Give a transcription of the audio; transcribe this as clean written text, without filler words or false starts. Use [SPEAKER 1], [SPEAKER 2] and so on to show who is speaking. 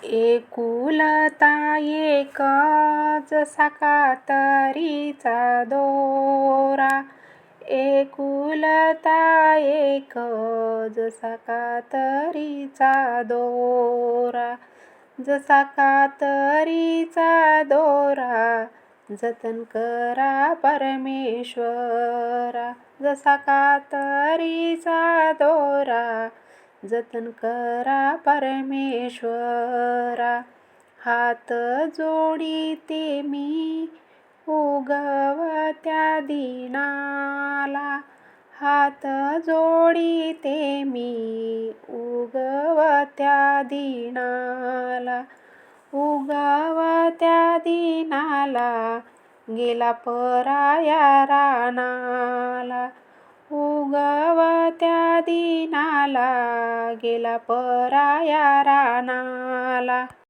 [SPEAKER 1] एकुलता एक जसा कातरीचा दोरा, एकुलता एक जसा कातरीचा दोरा, जसा कातरीचा दोरा जतन करा परमेश्वरा, जसा कातरीचा दोरा जतन करा परमेश्वरा. हात जोडिते मी उगवत्या दिनाला, हात जोडिते मी उगवत्या दिनाला, उगवत्या दिनाला गेला पराया रानाला, उगवत्या दिनाला गेला पराया रानाला.